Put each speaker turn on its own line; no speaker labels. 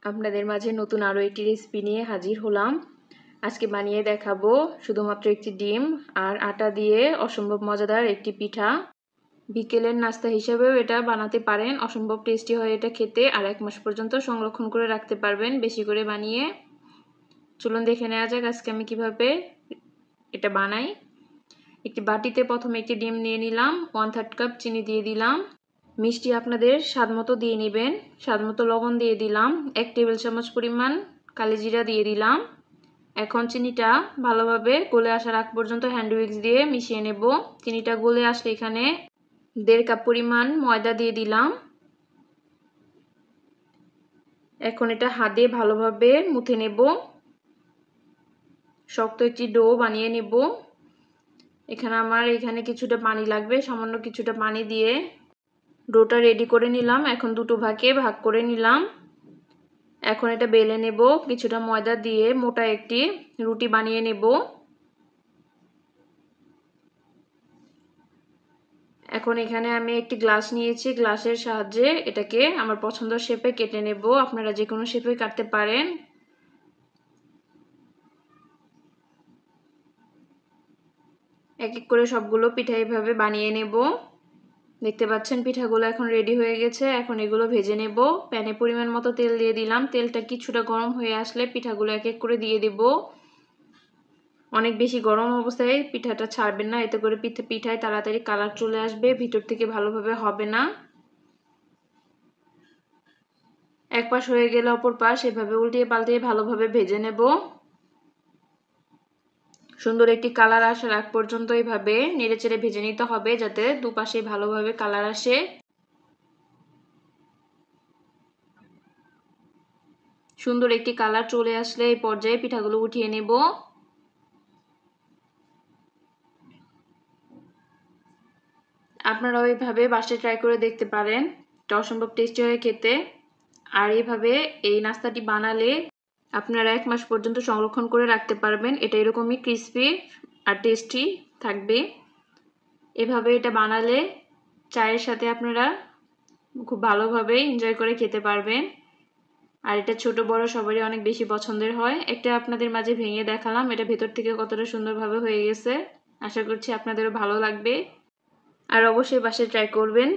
আপনাদের মাঝে নতুন আরও একটি রেসিপি নিয়ে হাজির হলাম। আজকে বানিয়ে দেখাবো শুধুমাত্র একটি ডিম আর আটা দিয়ে অসম্ভব মজাদার একটি পিঠা। বিকেলের নাস্তা হিসেবেও এটা বানাতে পারেন, অসম্ভব টেস্টি হয় এটা খেতে, আর 1 মাস পর্যন্ত সংরক্ষণ করে রাখতে পারবেন বেশি করে বানিয়ে। চলুন দেখে নেওয়া যাক আজকে আমি কিভাবে এটা বানাই। একটি বাটিতে প্রথমে একটি ডিম নিয়ে নিলাম, 1/3 কাপ চিনি দিয়ে দিলাম। মিষ্টি আপনাদের স্বাদমতো দিয়ে নেবেন। স্বাদমতো লবণ দিয়ে দিলাম, 1 টেবিল চামচ পরিমাণ কালিজিরা দিয়ে দিলাম। এখন চিনিটা ভালোভাবে গলে আসার আগ পর্যন্ত হ্যান্ড উইক্স দিয়ে মিশিয়ে নেব। চিনিটা গলে আসলে এখানে 1.5 কাপ পরিমাণ ময়দা দিয়ে দিলাম। এখন এটা হাত দিয়ে ভালোভাবে মুথে নেব, শক্ত একটি ডো বানিয়ে নেব। এখানে কিছুটা পানি লাগবে, সামান্য কিছুটা পানি দিয়ে ডোটা রেডি করে নিলাম। এখন দুটো ভাগে ভাগ করে নিলাম। এখন এটা বেলে নেব, কিছুটা ময়দা দিয়ে মোটা একটি রুটি বানিয়ে নেব। এখন এখানে আমি একটি গ্লাস নিয়েছি, গ্লাসের সাহায্যে এটাকে আমার পছন্দের শেপে কেটে নেব। আপনারা যে কোনো শেপে কাটতে পারেন। এক এক করে সবগুলো পিঠা এইভাবে বানিয়ে নেব। দেখতে পাচ্ছেন পিঠাগুলো এখন রেডি হয়ে গেছে। এখন এগুলো ভেজে নেব। প্যানে পরিমাণ মতো তেল দিয়ে দিলাম। তেলটা কিছুটা গরম হয়ে আসলে পিঠাগুলো এক এক করে দিয়ে দেব। অনেক বেশি গরম অবস্থায় পিঠাটা ছাড়বেন না, এতে করে পিঠায় তাড়াতাড়ি কালার চলে আসবে, ভিতর থেকে ভালোভাবে হবে না। এক পাশ হয়ে গেলে অপর পাশ এভাবে উল্টিয়ে পাল্টিয়ে ভালোভাবে ভেজে নেব। সুন্দর একটি কালার আসার আগ পর্যন্ত এইভাবে নেড়েচেড়ে ভেজে নিতে হবে, যাতে দুপাশে ভালোভাবে কালার আসে। সুন্দর একটি কালার চলে আসলে এই পর্যায়ে পিঠাগুলো উঠিয়ে নেব। আপনারা এইভাবে বাসায় ট্রাই করে দেখতে পারেন, এটা অসম্ভব টেস্টি হয় খেতে। আর এইভাবে এই নাস্তাটি বানালে আপনারা 1 মাস পর্যন্ত সংরক্ষণ করে রাখতে পারবেন। এটা এরকমই ক্রিস্পি আর টেস্টি থাকবে। এভাবে এটা বানালে চায়ের সাথে আপনারা খুব ভালোভাবে এনজয় করে খেতে পারবেন। আর এটা ছোট বড় সবারই অনেক বেশি পছন্দের হয়। একটা আপনাদের মাঝে ভেঙে দেখালাম, এটা ভেতর থেকে কতটা সুন্দরভাবে হয়ে গেছে। আশা করছি আপনাদেরও ভালো লাগবে। আর অবশ্যই বাসায় ট্রাই করবেন।